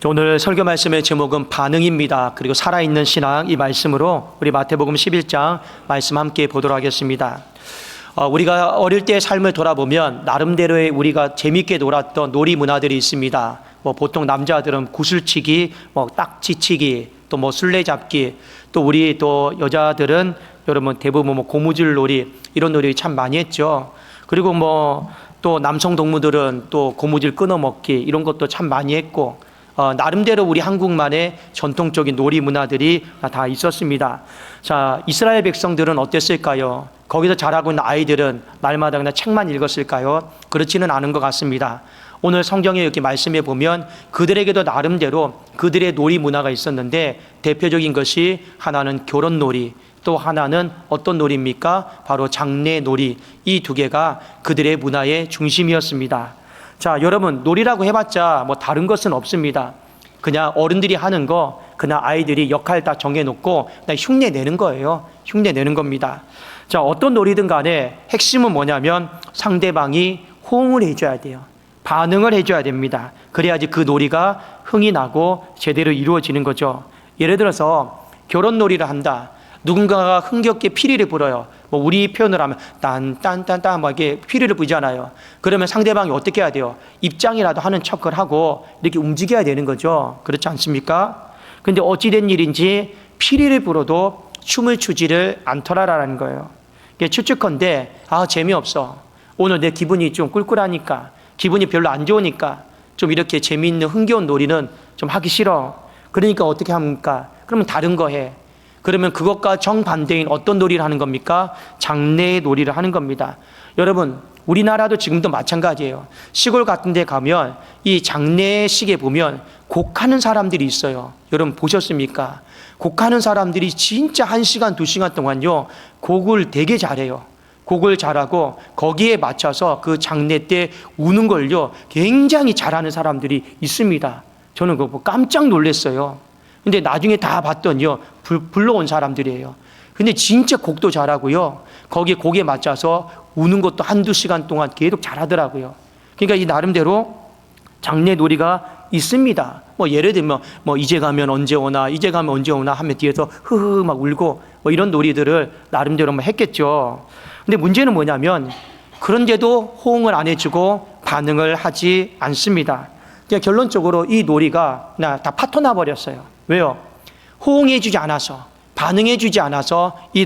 오늘 설교 말씀의 제목은 반응입니다. 그리고 살아있는 신앙, 이 말씀으로 우리 마태복음 11장 말씀 함께 보도록 하겠습니다. 우리가 어릴 때의 삶을 돌아보면 나름대로의 우리가 재밌게 놀았던 놀이 문화들이 있습니다. 보통 남자들은 구슬치기, 딱지치기, 또 술래잡기, 또 우리 또 여자들은 여러분 대부분 고무줄 놀이, 이런 놀이 참 많이 했죠. 그리고 또 남성 동무들은 또 고무줄 끊어먹기, 이런 것도 참 많이 했고, 나름대로 우리 한국만의 전통적인 놀이 문화들이 다 있었습니다. 자, 이스라엘 백성들은 어땠을까요? 거기서 자라고 있는 아이들은 날마다 그냥 책만 읽었을까요? 그렇지는 않은 것 같습니다. 오늘 성경에 이렇게 말씀해 보면 그들에게도 나름대로 그들의 놀이 문화가 있었는데, 대표적인 것이 하나는 결혼놀이, 또 하나는 어떤 놀이입니까? 바로 장례놀이. 이 두 개가 그들의 문화의 중심이었습니다. 자, 여러분, 놀이라고 해봤자 다른 것은 없습니다. 그냥 어른들이 하는 거, 그냥 아이들이 역할 다 정해놓고 그냥 흉내 내는 거예요. 흉내 내는 겁니다. 자, 어떤 놀이든 간에 핵심은 뭐냐면 상대방이 호응을 해줘야 돼요. 반응을 해줘야 됩니다. 그래야지 그 놀이가 흥이 나고 제대로 이루어지는 거죠. 예를 들어서 결혼놀이를 한다. 누군가가 흥겹게 피리를 불어요. 우리 표현을 하면 딴딴딴딴 이렇게 피리를 부잖아요. 그러면 상대방이 어떻게 해야 돼요? 입장이라도 하는 척을 하고 이렇게 움직여야 되는 거죠. 그렇지 않습니까? 근데 어찌된 일인지 피리를 불어도 춤을 추지를 않더라라는 거예요. 추측컨대 재미없어. 오늘 내 기분이 좀 꿀꿀하니까, 기분이 별로 안 좋으니까 좀 이렇게 재미있는 흥겨운 놀이는 좀 하기 싫어. 그러니까 어떻게 합니까? 그러면 다른 거 해. 그러면 그것과 정반대인 어떤 놀이를 하는 겁니까? 장례의 놀이를 하는 겁니다. 여러분, 우리나라도 지금도 마찬가지예요. 시골 같은 데 가면 이 장례식에 보면 곡하는 사람들이 있어요. 여러분 보셨습니까? 곡하는 사람들이 진짜 1시간, 2시간 동안요, 곡을 되게 잘해요. 곡을 잘하고 거기에 맞춰서 그 장례 때 우는 걸요, 굉장히 잘하는 사람들이 있습니다. 저는 그거 깜짝 놀랐어요. 근데 나중에 다 봤더니요, 불러온 사람들이에요. 근데 진짜 곡도 잘하고요, 거기에 곡에 맞춰서 우는 것도 1-2시간 동안 계속 잘하더라고요. 그러니까 이 나름대로 장례 놀이가 있습니다. 예를 들면 이제 가면 언제 오나, 이제 가면 언제 오나 하면 뒤에서 흐흐 막 울고 이런 놀이들을 나름대로 했겠죠. 근데 문제는 뭐냐면 그런데도 호응을 안 해주고 반응을 하지 않습니다. 그냥 결론적으로 이 놀이가 다 파토나 버렸어요. 왜요? 호응해주지 않아서, 반응해주지 않아서 이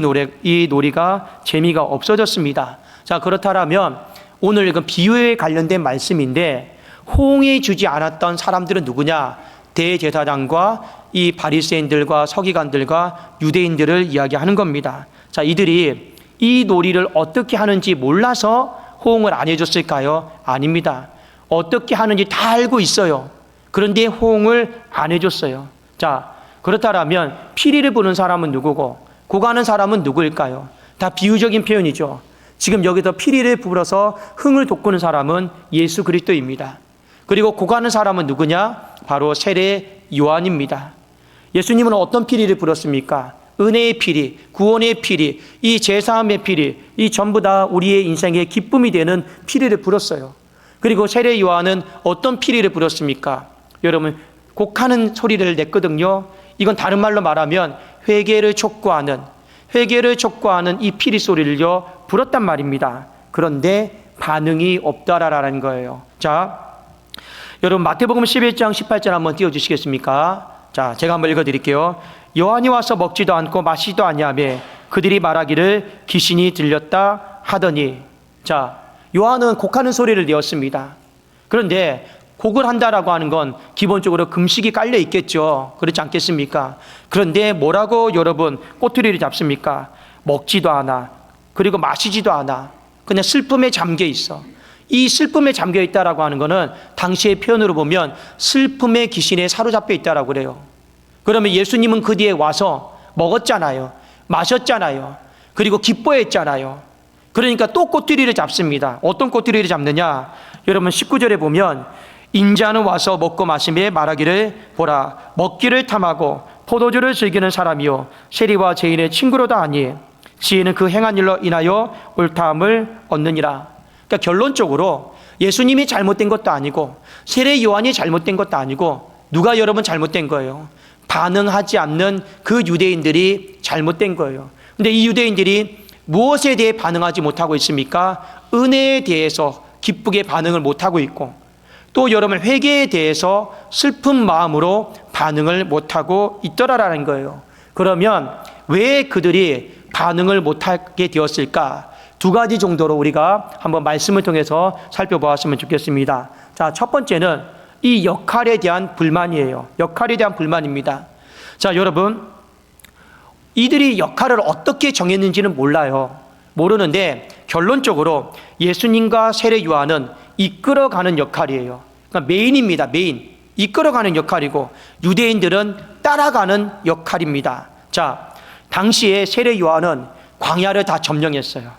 놀이가 재미가 없어졌습니다. 자, 그렇다면 오늘 이건 비유에 관련된 말씀인데, 호응해주지 않았던 사람들은 누구냐? 대제사장과 이 바리새인들과 서기관들과 유대인들을 이야기하는 겁니다. 자, 이들이 이 놀이를 어떻게 하는지 몰라서 호응을 안 해줬을까요? 아닙니다. 어떻게 하는지 다 알고 있어요. 그런데 호응을 안 해줬어요. 자, 그렇다면 피리를 부는 사람은 누구고 곡하는 사람은 누구일까요? 다 비유적인 표현이죠. 지금 여기서 피리를 불어서 흥을 돋구는 사람은 예수 그리스도입니다. 그리고 곡하는 사람은 누구냐? 바로 세례 요한입니다. 예수님은 어떤 피리를 불었습니까? 은혜의 피리, 구원의 피리, 이 제사함의 피리, 이 전부 다 우리의 인생의 기쁨이 되는 피리를 불었어요. 그리고 세례 요한은 어떤 피리를 불었습니까? 여러분, 곡하는 소리를 냈거든요. 이건 다른 말로 말하면 회개를 촉구하는 이 피리 소리를요 불었단 말입니다. 그런데 반응이 없다라는 거예요. 자, 여러분 마태복음 11장 18절 한번 띄워주시겠습니까? 자, 제가 한번 읽어드릴게요. 요한이 와서 먹지도 않고 마시지도 아니하며 그들이 말하기를 귀신이 들렸다 하더니. 자, 요한은 곡하는 소리를 내었습니다. 그런데 곡을 한다라고 하는 건 기본적으로 금식이 깔려 있겠죠. 그렇지 않겠습니까? 그런데 뭐라고 여러분 꼬투리를 잡습니까? 먹지도 않아, 그리고 마시지도 않아. 그냥 슬픔에 잠겨 있어. 이 슬픔에 잠겨 있다라고 하는 거는 당시의 표현으로 보면 슬픔의 귀신에 사로잡혀 있다라고 그래요. 그러면 예수님은 그 뒤에 와서 먹었잖아요, 마셨잖아요, 그리고 기뻐했잖아요. 그러니까 또 꼬투리를 잡습니다. 어떤 꼬투리를 잡느냐? 여러분 19절에 보면 인자는 와서 먹고 마시며 말하기를 보라, 먹기를 탐하고 포도주를 즐기는 사람이요 세리와 죄인의 친구로다 하니 지혜는 그 행한 일로 인하여 옳다함을 얻느니라. 그러니까 결론적으로 예수님이 잘못된 것도 아니고 세례 요한이 잘못된 것도 아니고 누가 여러분 잘못된 거예요? 반응하지 않는 그 유대인들이 잘못된 거예요. 근데 이 유대인들이 무엇에 대해 반응하지 못하고 있습니까? 은혜에 대해서 기쁘게 반응을 못하고 있고, 또 여러분 회개에 대해서 슬픈 마음으로 반응을 못하고 있더라라는 거예요. 그러면 왜 그들이 반응을 못하게 되었을까? 두 가지 정도로 우리가 한번 말씀을 통해서 살펴보았으면 좋겠습니다. 자, 첫 번째는 이 역할에 대한 불만이에요. 역할에 대한 불만입니다. 자, 여러분, 이들이 역할을 어떻게 정했는지는 몰라요. 모르는데 결론적으로 예수님과 세례 요한은 이끌어가는 역할이에요. 그러니까 메인입니다. 메인. 이끌어가는 역할이고 유대인들은 따라가는 역할입니다. 자, 당시에 세례 요한은 광야를 다 점령했어요.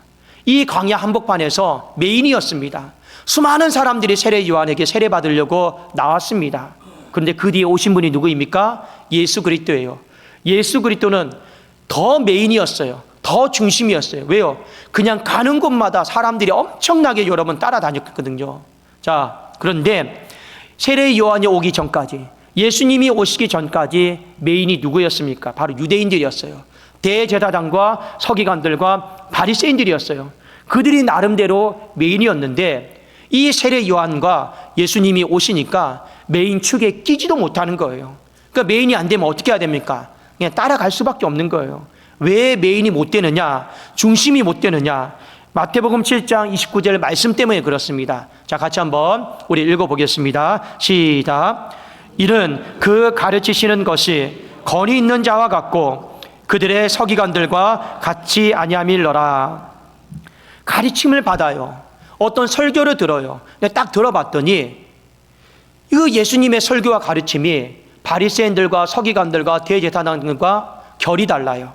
이 광야 한복판에서 메인이었습니다. 수많은 사람들이 세례 요한에게 세례 받으려고 나왔습니다. 그런데 그 뒤에 오신 분이 누구입니까? 예수 그리스도예요. 예수 그리스도는 더 메인이었어요. 더 중심이었어요. 왜요? 그냥 가는 곳마다 사람들이 엄청나게 여러분 따라다녔거든요. 자, 그런데 세례 요한이 오기 전까지, 예수님이 오시기 전까지 메인이 누구였습니까? 바로 유대인들이었어요. 대제사장과 서기관들과 바리새인들이었어요. 그들이 나름대로 메인이었는데 이 세례 요한과 예수님이 오시니까 메인 축에 끼지도 못하는 거예요. 그러니까 메인이 안 되면 어떻게 해야 됩니까? 그냥 따라갈 수밖에 없는 거예요. 왜 메인이 못 되느냐? 중심이 못 되느냐? 마태복음 7장 29절 말씀 때문에 그렇습니다. 자, 같이 한번 우리 읽어보겠습니다. 시작. 이는 그 가르치시는 것이 권위 있는 자와 같고 그들의 서기관들과 같이 아니함일러라. 가르침을 받아요. 어떤 설교를 들어요. 근데 딱 들어봤더니 이 예수님의 설교와 가르침이 바리새인들과 서기관들과 대제사장들과 결이 달라요.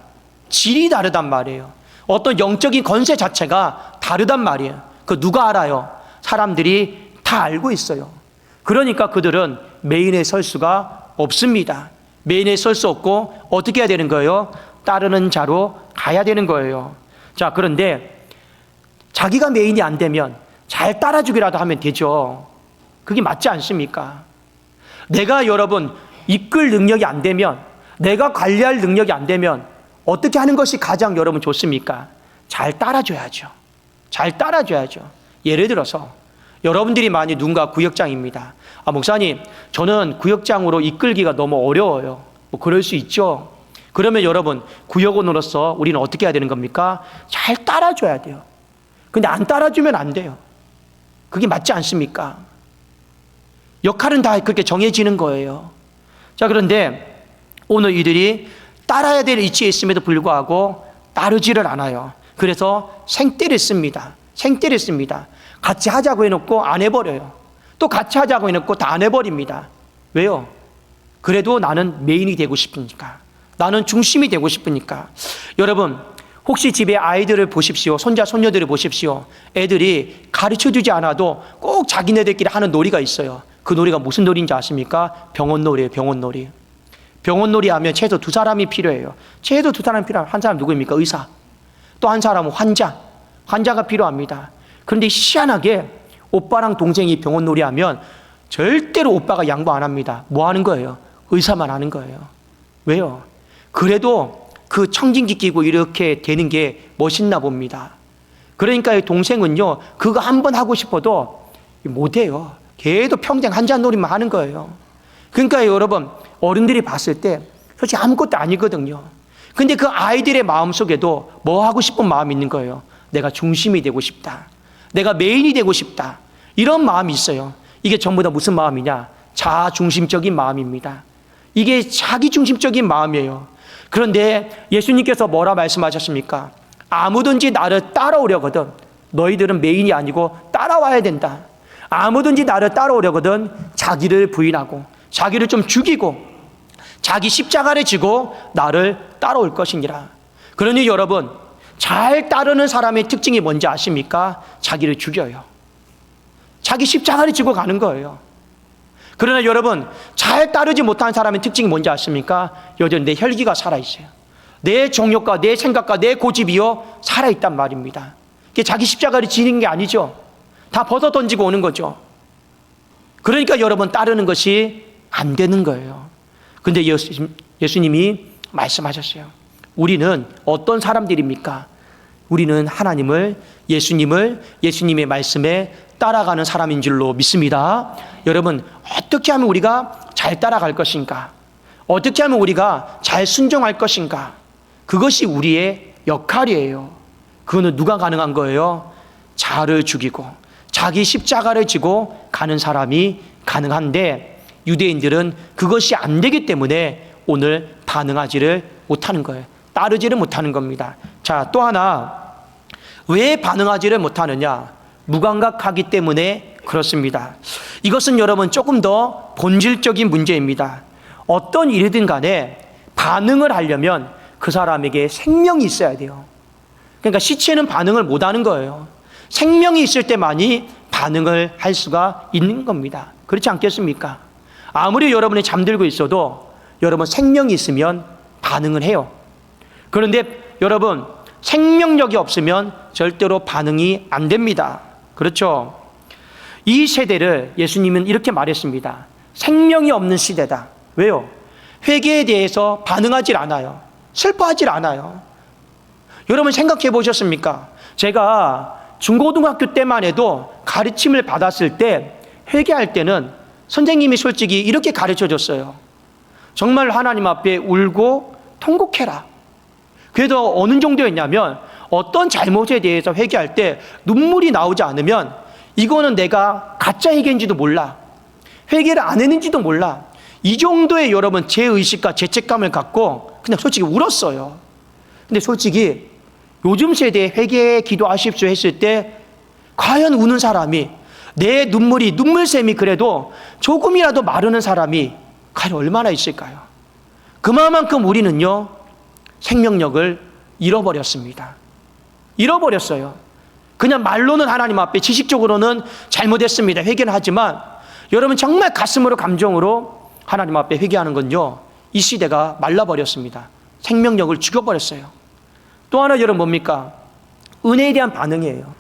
질이 다르단 말이에요. 어떤 영적인 권세 자체가 다르단 말이에요. 그 누가 알아요? 사람들이 다 알고 있어요. 그러니까 그들은 메인에 설 수가 없습니다. 메인에 설 수 없고 어떻게 해야 되는 거예요? 따르는 자로 가야 되는 거예요. 자, 그런데 자기가 메인이 안 되면 잘 따라주기라도 하면 되죠. 그게 맞지 않습니까? 내가 여러분 이끌 능력이 안 되면, 내가 관리할 능력이 안 되면 어떻게 하는 것이 가장 여러분 좋습니까? 잘 따라줘야죠. 잘 따라줘야죠. 예를 들어서 여러분들이 많이 누군가 구역장입니다. 목사님, 저는 구역장으로 이끌기가 너무 어려워요. 뭐 그럴 수 있죠. 그러면 여러분 구역원으로서 우리는 어떻게 해야 되는 겁니까? 잘 따라줘야 돼요. 근데 안 따라주면 안 돼요. 그게 맞지 않습니까? 역할은 다 그렇게 정해지는 거예요. 자, 그런데 오늘 이들이 따라야 될 위치에 있음에도 불구하고 따르지를 않아요. 그래서 생떼를 씁니다. 생떼를 씁니다. 같이 하자고 해놓고 안 해버려요. 또 같이 하자고 해놓고 다 안 해버립니다. 왜요? 그래도 나는 메인이 되고 싶으니까. 나는 중심이 되고 싶으니까. 여러분, 혹시 집에 아이들을 보십시오. 손자, 손녀들을 보십시오. 애들이 가르쳐주지 않아도 꼭 자기네들끼리 하는 놀이가 있어요. 그 놀이가 무슨 놀이인지 아십니까? 병원놀이에요. 병원놀이. 병원놀이 하면 최소 두 사람이 필요해요. 최소 두 사람이 필요한 한 사람 누구입니까? 의사. 또 한 사람은 환자. 환자가 필요합니다. 그런데 희한하게 오빠랑 동생이 병원놀이 하면 절대로 오빠가 양보 안 합니다. 뭐 하는 거예요? 의사만 하는 거예요. 왜요? 그래도 그 청진기 끼고 이렇게 되는 게 멋있나 봅니다. 그러니까 동생은요, 그거 한 번 하고 싶어도 못해요. 걔도 평생 환자놀이만 하는 거예요. 그러니까 여러분, 어른들이 봤을 때 솔직히 아무것도 아니거든요. 근데 그 아이들의 마음속에도 뭐 하고 싶은 마음이 있는 거예요. 내가 중심이 되고 싶다. 내가 메인이 되고 싶다. 이런 마음이 있어요. 이게 전부 다 무슨 마음이냐? 자중심적인 마음입니다. 이게 자기중심적인 마음이에요. 그런데 예수님께서 뭐라 말씀하셨습니까? 아무든지 나를 따라오려거든 너희들은 메인이 아니고 따라와야 된다. 아무든지 나를 따라오려거든 자기를 부인하고 자기를 좀 죽이고 자기 십자가를 지고 나를 따라올 것이니라. 그러니 여러분, 잘 따르는 사람의 특징이 뭔지 아십니까? 자기를 죽여요. 자기 십자가를 지고 가는 거예요. 그러나 여러분, 잘 따르지 못한 사람의 특징이 뭔지 아십니까? 여전히 내 혈기가 살아있어요. 내 정욕과 내 생각과 내 고집이요 살아있단 말입니다. 그게 자기 십자가를 지는 게 아니죠. 다 벗어 던지고 오는 거죠. 그러니까 여러분, 따르는 것이 안 되는 거예요. 근데 예수님이 말씀하셨어요. 우리는 어떤 사람들입니까? 우리는 하나님을, 예수님의 말씀에 따라가는 사람인 줄로 믿습니다. 여러분, 어떻게 하면 우리가 잘 따라갈 것인가? 어떻게 하면 우리가 잘 순종할 것인가? 그것이 우리의 역할이에요. 그거는 누가 가능한 거예요? 자를 죽이고 자기 십자가를 지고 가는 사람이 가능한데, 유대인들은 그것이 안 되기 때문에 오늘 반응하지를 못하는 거예요. 따르지를 못하는 겁니다. 자, 또 하나, 왜 반응하지를 못하느냐? 무감각하기 때문에 그렇습니다. 이것은 여러분 조금 더 본질적인 문제입니다. 어떤 일이든 간에 반응을 하려면 그 사람에게 생명이 있어야 돼요. 그러니까 시체는 반응을 못하는 거예요. 생명이 있을 때만이 반응을 할 수가 있는 겁니다. 그렇지 않겠습니까? 아무리 여러분이 잠들고 있어도 여러분 생명이 있으면 반응을 해요. 그런데 여러분, 생명력이 없으면 절대로 반응이 안 됩니다. 그렇죠? 이 세대를 예수님은 이렇게 말했습니다. 생명이 없는 시대다. 왜요? 회개에 대해서 반응하질 않아요. 슬퍼하질 않아요. 여러분 생각해 보셨습니까? 제가 중고등학교 때만 해도 가르침을 받았을 때, 회개할 때는 선생님이 솔직히 이렇게 가르쳐 줬어요. 정말 하나님 앞에 울고 통곡해라. 그래도 어느 정도였냐면, 어떤 잘못에 대해서 회개할 때 눈물이 나오지 않으면 이거는 내가 가짜 회개인지도 몰라, 회개를 안 했는지도 몰라, 이 정도의 여러분 죄의식과 죄책감을 갖고 그냥 솔직히 울었어요. 근데 솔직히 요즘 세대에 회개 기도하십시오 했을 때 과연 우는 사람이, 내 눈물샘이 그래도 조금이라도 마르는 사람이 과연 얼마나 있을까요? 그만큼 우리는요, 생명력을 잃어버렸습니다. 잃어버렸어요. 그냥 말로는 하나님 앞에 지식적으로는 잘못했습니다, 회개는 하지만, 여러분 정말 가슴으로 감정으로 하나님 앞에 회개하는 건요, 이 시대가 말라버렸습니다. 생명력을 죽여버렸어요. 또 하나 여러분 뭡니까? 은혜에 대한 반응이에요.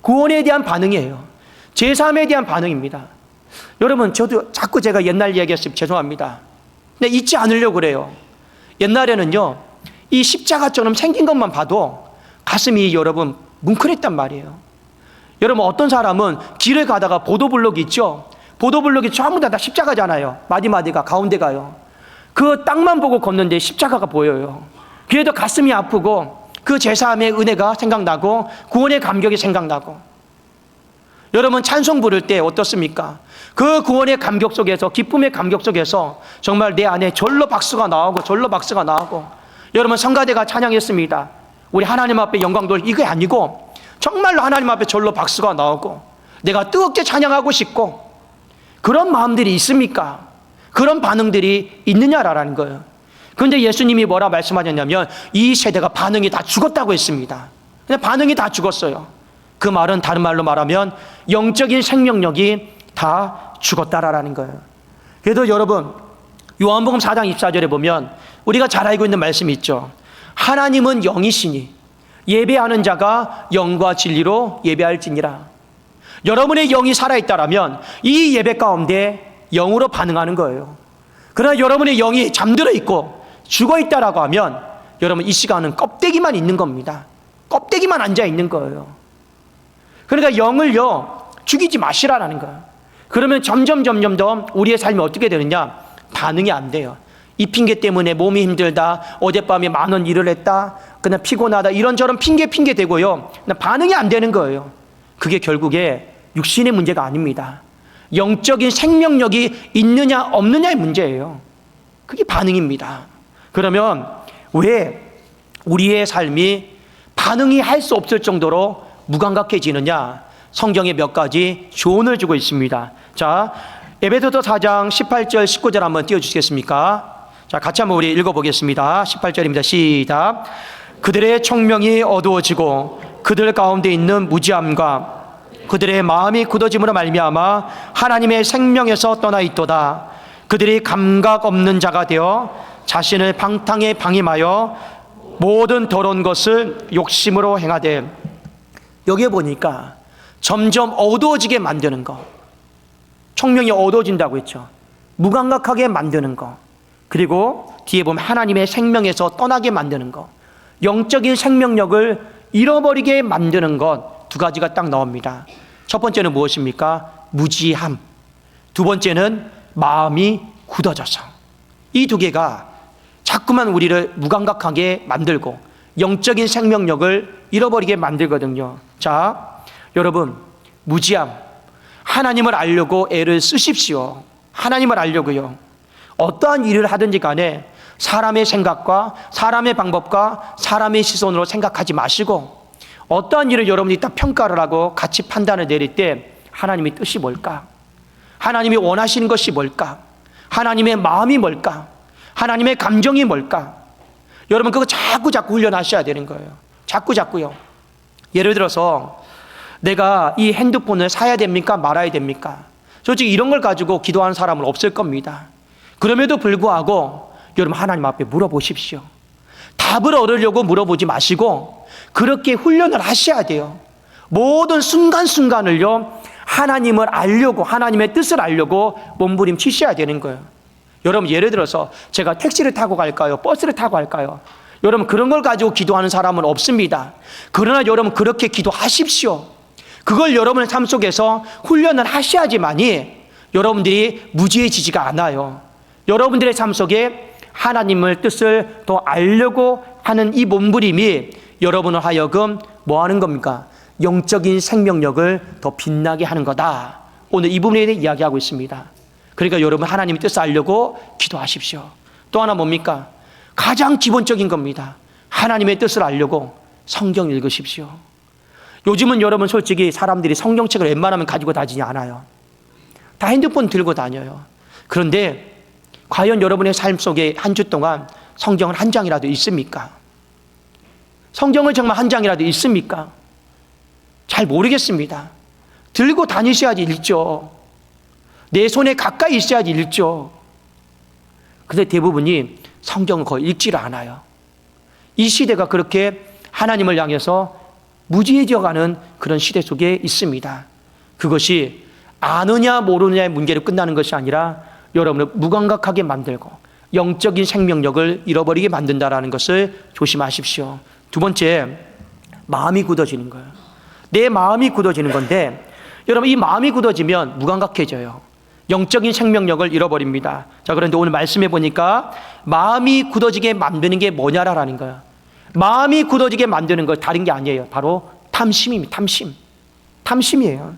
구원에 대한 반응이에요. 제3에 대한 반응입니다. 여러분, 저도 자꾸 제가 옛날 이야기했으면 죄송합니다. 근데 잊지 않으려고 그래요. 옛날에는요, 이 십자가처럼 생긴 것만 봐도 가슴이 여러분 뭉클했단 말이에요. 여러분, 어떤 사람은 길을 가다가 보도블록이 있죠? 보도블록이 전부 다 십자가잖아요. 마디마디가 가운데 가요. 그 땅만 보고 걷는데 십자가가 보여요. 그래도 가슴이 아프고 그 제3의 은혜가 생각나고 구원의 감격이 생각나고. 여러분, 찬송 부를 때 어떻습니까? 그 구원의 감격 속에서, 기쁨의 감격 속에서 정말 내 안에 절로 박수가 나오고 절로 박수가 나오고. 여러분, 성가대가 찬양했습니다. 우리 하나님 앞에 영광 돌, 이게 아니고 정말로 하나님 앞에 절로 박수가 나오고 내가 뜨겁게 찬양하고 싶고, 그런 마음들이 있습니까? 그런 반응들이 있느냐라는 거예요. 그런데 예수님이 뭐라 말씀하셨냐면, 이 세대가 반응이 다 죽었다고 했습니다. 근데 반응이 다 죽었어요. 그 말은 다른 말로 말하면 영적인 생명력이 다 죽었다라는 거예요. 그래도 여러분, 요한복음 4장 24절에 보면 우리가 잘 알고 있는 말씀이 있죠. 하나님은 영이시니 예배하는 자가 영과 진리로 예배할지니라. 여러분의 영이 살아있다라면 이 예배 가운데 영으로 반응하는 거예요. 그러나 여러분의 영이 잠들어 있고 죽어 있다라고 하면 여러분, 이 시간은 껍데기만 있는 겁니다. 껍데기만 앉아 있는 거예요. 그러니까 영을요, 죽이지 마시라는 거예요. 그러면 점점 더 우리의 삶이 어떻게 되느냐? 반응이 안 돼요. 이 핑계 때문에 몸이 힘들다, 어젯밤에 많은 일을 했다, 그냥 피곤하다, 이런저런 핑계 대고요, 반응이 안 되는 거예요. 그게 결국에 육신의 문제가 아닙니다. 영적인 생명력이 있느냐 없느냐의 문제예요. 그게 반응입니다. 그러면 왜 우리의 삶이 반응이 할 수 없을 정도로 무감각해지느냐? 성경에 몇 가지 조언을 주고 있습니다. 자, 에베소서 4장 18절 19절 한번 띄워주시겠습니까? 자, 같이 한번 우리 읽어보겠습니다. 18절입니다. 시작. 그들의 총명이 어두워지고 그들 가운데 있는 무지함과 그들의 마음이 굳어짐으로 말미암아 하나님의 생명에서 떠나 있도다. 그들이 감각 없는 자가 되어 자신을 방탕에 방임하여 모든 더러운 것을 욕심으로 행하되. 여기에 보니까 점점 어두워지게 만드는 거, 총명이 어두워진다고 했죠. 무감각하게 만드는 거, 그리고 뒤에 보면 하나님의 생명에서 떠나게 만드는 거, 영적인 생명력을 잃어버리게 만드는 것, 두 가지가 딱 나옵니다. 첫 번째는 무엇입니까? 무지함. 두 번째는 마음이 굳어져서. 이 두 개가 자꾸만 우리를 무감각하게 만들고 영적인 생명력을 잃어버리게 만들거든요. 자, 여러분, 무지함. 하나님을 알려고 애를 쓰십시오. 하나님을 알려고요. 어떠한 일을 하든지 간에 사람의 생각과 사람의 방법과 사람의 시선으로 생각하지 마시고, 어떠한 일을 여러분이 딱 평가를 하고 같이 판단을 내릴 때 하나님의 뜻이 뭘까? 하나님이 원하시는 것이 뭘까? 하나님의 마음이 뭘까? 하나님의 감정이 뭘까? 여러분, 그거 자꾸 훈련하셔야 되는 거예요. 자꾸요. 예를 들어서 내가 이 핸드폰을 사야 됩니까? 말아야 됩니까? 솔직히 이런 걸 가지고 기도하는 사람은 없을 겁니다. 그럼에도 불구하고 여러분, 하나님 앞에 물어보십시오. 답을 얻으려고 물어보지 마시고 그렇게 훈련을 하셔야 돼요. 모든 순간순간을요, 하나님을 알려고, 하나님의 뜻을 알려고 몸부림치셔야 되는 거예요. 여러분, 예를 들어서 제가 택시를 타고 갈까요? 버스를 타고 갈까요? 여러분, 그런 걸 가지고 기도하는 사람은 없습니다. 그러나 여러분, 그렇게 기도하십시오. 그걸 여러분의 삶 속에서 훈련을 하셔야지만이 여러분들이 무지해지지가 않아요. 여러분들의 삶 속에 하나님의 뜻을 더 알려고 하는 이 몸부림이 여러분을 하여금 뭐 하는 겁니까? 영적인 생명력을 더 빛나게 하는 거다. 오늘 이 부분에 대해 이야기하고 있습니다. 그러니까 여러분, 하나님의 뜻을 알려고 기도하십시오. 또 하나 뭡니까? 가장 기본적인 겁니다. 하나님의 뜻을 알려고 성경 읽으십시오. 요즘은 여러분, 솔직히 사람들이 성경책을 웬만하면 가지고 다니지 않아요. 다 핸드폰 들고 다녀요. 그런데 과연 여러분의 삶 속에 한 주 동안 성경을 한 장이라도 있습니까? 성경을 정말 한 장이라도 있습니까? 잘 모르겠습니다. 들고 다니셔야지 읽죠. 내 손에 가까이 있어야지 읽죠. 근데 대부분이 성경을 거의 읽지를 않아요. 이 시대가 그렇게 하나님을 향해서 무지해져가는 그런 시대 속에 있습니다. 그것이 아느냐 모르느냐의 문제로 끝나는 것이 아니라 여러분을 무감각하게 만들고 영적인 생명력을 잃어버리게 만든다는 것을 조심하십시오. 두 번째, 마음이 굳어지는 거예요. 내 마음이 굳어지는 건데, 여러분, 이 마음이 굳어지면 무감각해져요. 영적인 생명력을 잃어버립니다. 자, 그런데 오늘 말씀해 보니까 마음이 굳어지게 만드는 게 뭐냐라는 거예요. 마음이 굳어지게 만드는 거 다른 게 아니에요. 바로 탐심입니다. 탐심이에요.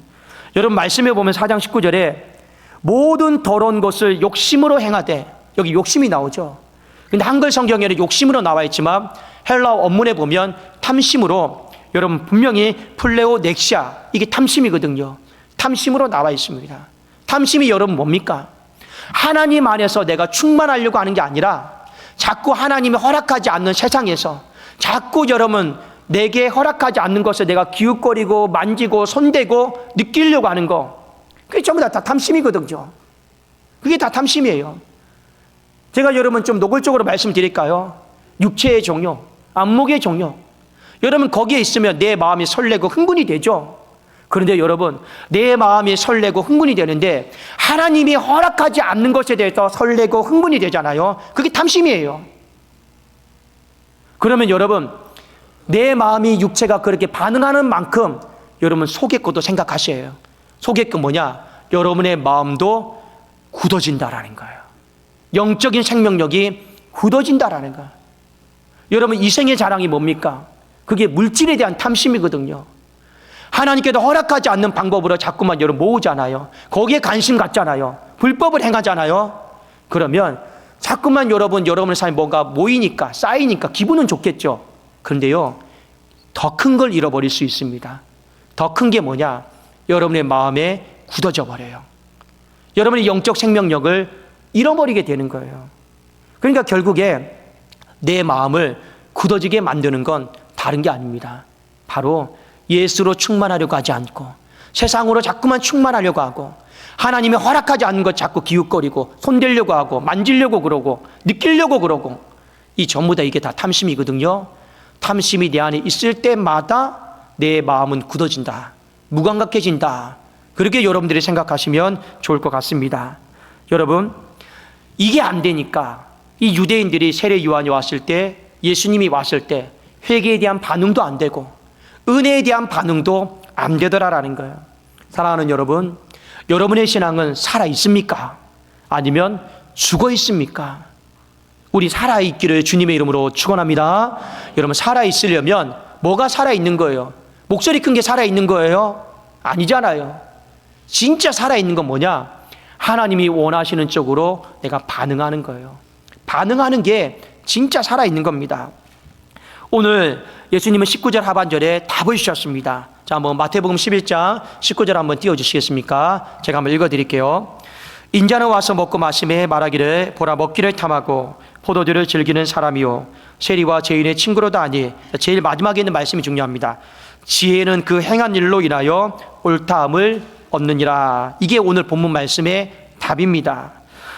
여러분, 말씀해 보면 4장 19절에 모든 더러운 것을 욕심으로 행하되, 여기 욕심이 나오죠. 근데 한글 성경에는 욕심으로 나와 있지만 헬라어 원문에 보면 탐심으로, 여러분 분명히 플레오 넥시아, 이게 탐심이거든요. 탐심으로 나와 있습니다. 탐심이 여러분 뭡니까? 하나님 안에서 내가 충만하려고 하는 게 아니라 자꾸 하나님이 허락하지 않는 세상에서 자꾸 여러분 내게 허락하지 않는 것을 내가 기웃거리고 만지고 손대고 느끼려고 하는 거, 그게 전부 다 탐심이거든요. 그게 다 탐심이에요. 제가 여러분 좀 노골적으로 말씀드릴까요? 육체의 종요, 안목의 종요, 여러분 거기에 있으면 내 마음이 설레고 흥분이 되죠. 그런데 여러분, 내 마음이 설레고 흥분이 되는데 하나님이 허락하지 않는 것에 대해서 설레고 흥분이 되잖아요. 그게 탐심이에요. 그러면 여러분, 내 마음이 육체가 그렇게 반응하는 만큼 여러분 속의 것도 생각하셔야 해요. 속의 것 뭐냐? 여러분의 마음도 굳어진다라는 거예요. 영적인 생명력이 굳어진다라는 거예요. 여러분, 이생의 자랑이 뭡니까? 그게 물질에 대한 탐심이거든요. 하나님께도 허락하지 않는 방법으로 자꾸만 여러분 모으잖아요. 거기에 관심 갖잖아요. 불법을 행하잖아요. 그러면 자꾸만 여러분의 삶에 뭔가 모이니까, 쌓이니까 기분은 좋겠죠. 그런데요, 더 큰 걸 잃어버릴 수 있습니다. 더 큰 게 뭐냐? 여러분의 마음에 굳어져 버려요. 여러분의 영적 생명력을 잃어버리게 되는 거예요. 그러니까 결국에 내 마음을 굳어지게 만드는 건 다른 게 아닙니다. 바로 예수로 충만하려고 하지 않고 세상으로 자꾸만 충만하려고 하고 하나님이 허락하지 않는 것 자꾸 기웃거리고 손대려고 하고 만지려고 그러고 느끼려고 그러고, 이 전부 다 이게 다 탐심이거든요. 탐심이 내 안에 있을 때마다 내 마음은 굳어진다, 무감각해진다. 그렇게 여러분들이 생각하시면 좋을 것 같습니다. 여러분, 이게 안 되니까 이 유대인들이 세례 요한이 왔을 때, 예수님이 왔을 때 회개에 대한 반응도 안 되고 은혜에 대한 반응도 안 되더라라는 거예요. 사랑하는 여러분, 여러분의 신앙은 살아 있습니까? 아니면 죽어 있습니까? 우리 살아 있기를 주님의 이름으로 축원합니다. 여러분, 살아 있으려면 뭐가 살아 있는 거예요? 목소리 큰 게 살아 있는 거예요? 아니잖아요. 진짜 살아 있는 건 뭐냐? 하나님이 원하시는 쪽으로 내가 반응하는 거예요. 반응하는 게 진짜 살아 있는 겁니다. 오늘 예수님은 19절 하반절에 답을 주셨습니다. 자, 한번 마태복음 11장 19절 한번 띄워주시겠습니까? 제가 한번 읽어드릴게요. 인자는 와서 먹고 마시매 말하기를 보라 먹기를 탐하고 포도주를 즐기는 사람이요 세리와 죄인의 친구로도 아니. 제일 마지막에 있는 말씀이 중요합니다. 지혜는 그 행한 일로 인하여 옳다함을 얻느니라. 이게 오늘 본문 말씀의 답입니다.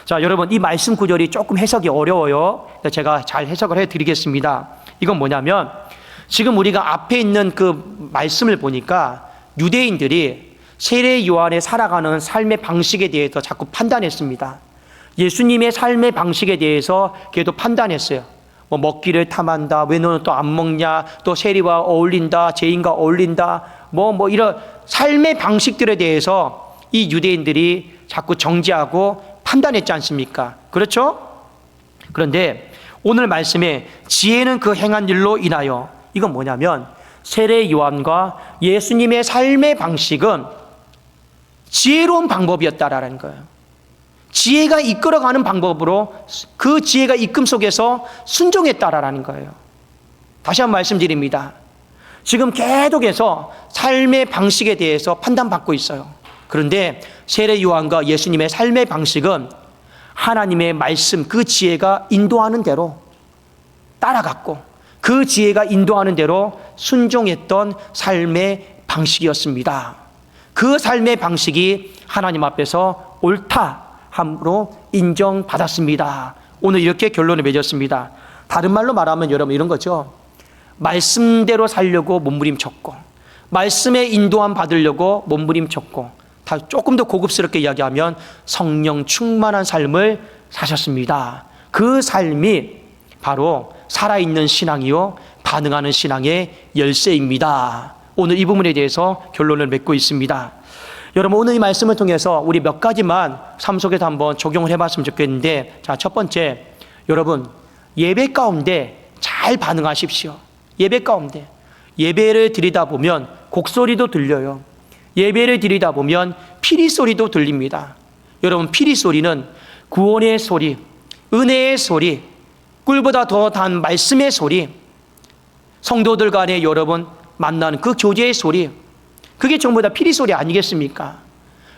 자, 여러분, 이 말씀 구절이 조금 해석이 어려워요. 제가 잘 해석을 해드리겠습니다. 이건 뭐냐면 지금 우리가 앞에 있는 그 말씀을 보니까 유대인들이 세례 요한의 살아가는 삶의 방식에 대해서 자꾸 판단했습니다. 예수님의 삶의 방식에 대해서 걔도 판단했어요. 뭐 먹기를 탐한다, 왜 너는 또 안 먹냐, 또 세리와 어울린다, 죄인과 어울린다, 뭐 이런 삶의 방식들에 대해서 이 유대인들이 자꾸 정죄하고 판단했지 않습니까? 그렇죠? 그런데 오늘 말씀에 지혜는 그 행한 일로 인하여, 이건 뭐냐면 세례 요한과 예수님의 삶의 방식은 지혜로운 방법이었다라는 거예요. 지혜가 이끌어가는 방법으로 그 지혜가 이끌음 속에서 순종했다라는 거예요. 다시 한번 말씀드립니다. 지금 계속해서 삶의 방식에 대해서 판단받고 있어요. 그런데 세례 요한과 예수님의 삶의 방식은 하나님의 말씀, 그 지혜가 인도하는 대로 따라갔고 그 지혜가 인도하는 대로 순종했던 삶의 방식이었습니다. 그 삶의 방식이 하나님 앞에서 옳다함으로 인정받았습니다. 오늘 이렇게 결론을 맺었습니다. 다른 말로 말하면 여러분 이런 거죠. 말씀대로 살려고 몸부림쳤고 말씀의 인도함 받으려고 몸부림쳤고, 다 조금 더 고급스럽게 이야기하면 성령 충만한 삶을 사셨습니다. 그 삶이 바로 살아있는 신앙이요 반응하는 신앙의 열쇠입니다. 오늘 이 부분에 대해서 결론을 맺고 있습니다. 여러분, 오늘 이 말씀을 통해서 우리 몇 가지만 삶 속에서 한번 적용을 해봤으면 좋겠는데, 자, 첫 번째, 여러분 예배 가운데 잘 반응하십시오. 예배 가운데 예배를 드리다 보면 곡소리도 들려요. 예배를 드리다 보면 피리 소리도 들립니다. 여러분, 피리 소리는 구원의 소리, 은혜의 소리, 꿀보다 더 단 말씀의 소리, 성도들 간에 여러분 만나는 그 교제의 소리, 그게 전부 다 피리 소리 아니겠습니까?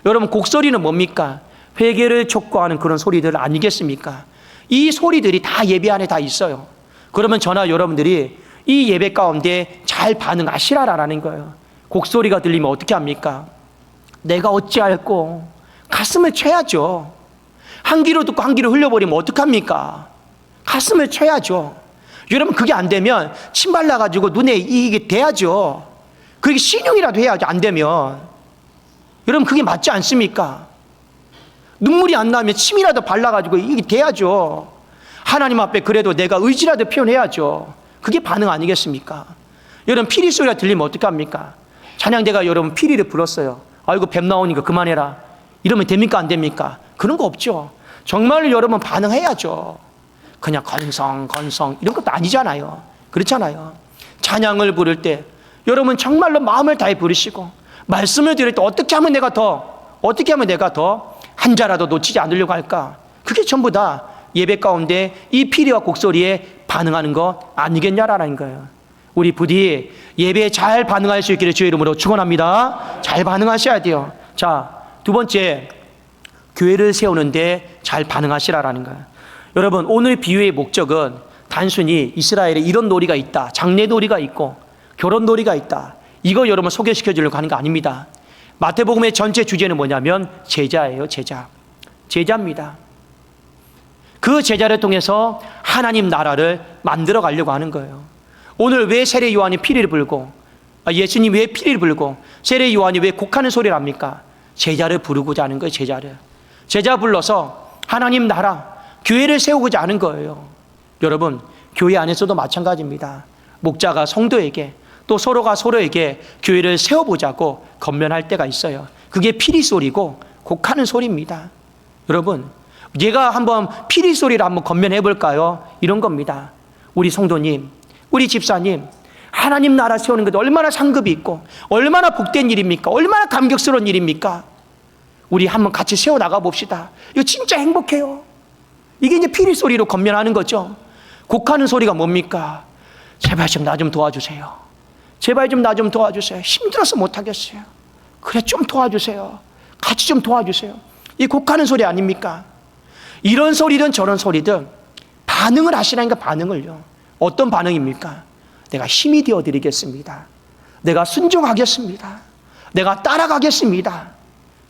여러분, 곡소리는 뭡니까? 회개를 촉구하는 그런 소리들 아니겠습니까? 이 소리들이 다 예배 안에 다 있어요. 그러면 저나 여러분들이 이 예배 가운데 잘 반응하시라라는 거예요. 곡소리가 들리면 어떻게 합니까? 내가 어찌할꼬? 가슴을 쳐야죠. 한 귀로 듣고 한 귀로 흘려버리면 어떡합니까? 가슴을 쳐야죠. 여러분, 그게 안 되면 침 발라가지고 눈에 이게 대야죠. 그게 신용이라도 해야죠. 안 되면. 여러분, 그게 맞지 않습니까? 눈물이 안 나면 침이라도 발라가지고 이게 대야죠. 하나님 앞에 그래도 내가 의지라도 표현해야죠. 그게 반응 아니겠습니까? 여러분, 피리 소리가 들리면 어떡합니까? 찬양대가 여러분 피리를 불렀어요. 아이고 뱀 나오니까 그만해라. 이러면 됩니까? 안 됩니까? 그런 거 없죠. 정말로 여러분 반응해야죠. 그냥 건성 이런 것도 아니잖아요. 그렇잖아요. 찬양을 부를 때 여러분 정말로 마음을 다해 부르시고, 말씀을 드릴 때 어떻게 하면 내가 더 한 자라도 놓치지 않으려고 할까? 그게 전부 다 예배 가운데 이 피리와 곡소리에 반응하는 거 아니겠냐라는 거예요. 우리 부디 예배에 잘 반응할 수 있기를 주의 이름으로 축원합니다. 잘 반응하셔야 돼요. 자, 두 번째, 교회를 세우는데 잘 반응하시라라는 거예요. 여러분, 오늘 비유의 목적은 단순히 이스라엘에 이런 놀이가 있다, 장례 놀이가 있고 결혼 놀이가 있다, 이거 여러분 소개시켜 주려고 하는 거 아닙니다. 마태복음의 전체 주제는 뭐냐면 제자예요. 제자입니다. 그 제자를 통해서 하나님 나라를 만들어 가려고 하는 거예요. 오늘 왜 세례 요한이 피리를 불고, 예수님이 왜 피리를 불고, 세례 요한이 왜 곡하는 소리를 합니까? 제자를 부르고자 하는 거예요. 제자 불러서 하나님 나라, 교회를 세우고자 하는 거예요. 여러분, 교회 안에서도 마찬가지입니다. 목자가 성도에게 또 서로가 서로에게 교회를 세워보자고 건면할 때가 있어요. 그게 피리 소리고 곡하는 소리입니다. 여러분, 얘가 한번 피리 소리를 한번 건면해 볼까요? 이런 겁니다. 우리 성도님, 우리 집사님, 하나님 나라 세우는 것도 얼마나 상급이 있고 얼마나 복된 일입니까? 얼마나 감격스러운 일입니까? 우리 한번 같이 세워나가 봅시다. 이거 진짜 행복해요. 이게 이제 피리 소리로 건면하는 거죠. 곡하는 소리가 뭡니까? 제발 좀 나 좀 도와주세요. 제발 좀 나 좀 도와주세요. 힘들어서 못하겠어요. 그래, 좀 도와주세요. 같이 좀 도와주세요. 이 곡하는 소리 아닙니까? 이런 소리든 저런 소리든 반응을 하시라니까. 반응을요. 어떤 반응입니까? 내가 힘이 되어드리겠습니다. 내가 순종하겠습니다. 내가 따라가겠습니다.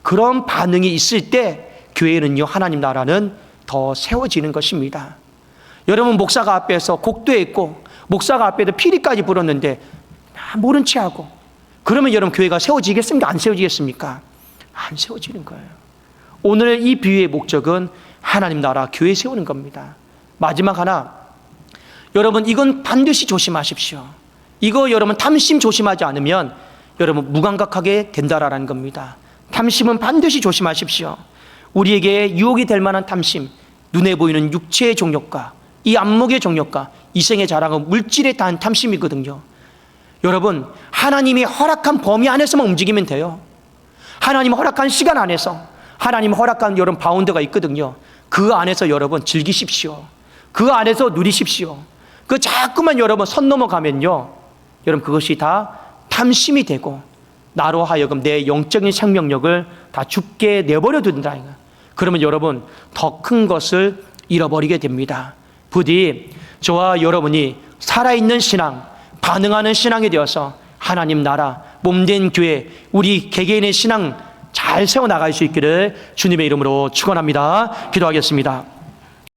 그런 반응이 있을 때 교회는요, 하나님 나라는 더 세워지는 것입니다. 여러분, 목사가 앞에서 곡도 했고 목사가 앞에서 피리까지 불었는데 모른 채 하고, 그러면 여러분 교회가 세워지겠습니까? 안 세워지겠습니까? 안 세워지는 거예요. 오늘 이 비유의 목적은 하나님 나라 교회 세우는 겁니다. 마지막 하나, 여러분 이건 반드시 조심하십시오. 이거 여러분 탐심 조심하지 않으면 여러분 무감각하게 된다라는 겁니다. 탐심은 반드시 조심하십시오. 우리에게 유혹이 될 만한 탐심, 눈에 보이는 육체의 정욕과 이 안목의 정욕과 이생의 자랑은 물질에 대한 탐심이거든요. 여러분, 하나님이 허락한 범위 안에서만 움직이면 돼요. 하나님 허락한 시간 안에서, 하나님 허락한 여러분 바운드가 있거든요. 그 안에서 여러분 즐기십시오. 그 안에서 누리십시오. 그 자꾸만 여러분 선 넘어가면요, 여러분 그것이 다 탐심이 되고 나로 하여금 내 영적인 생명력을 다 죽게 내버려 둔다. 그러면 여러분 더 큰 것을 잃어버리게 됩니다. 부디 저와 여러분이 살아있는 신앙, 반응하는 신앙이 되어서 하나님 나라, 몸된 교회, 우리 개개인의 신앙 잘 세워나갈 수 있기를 주님의 이름으로 축원합니다. 기도하겠습니다.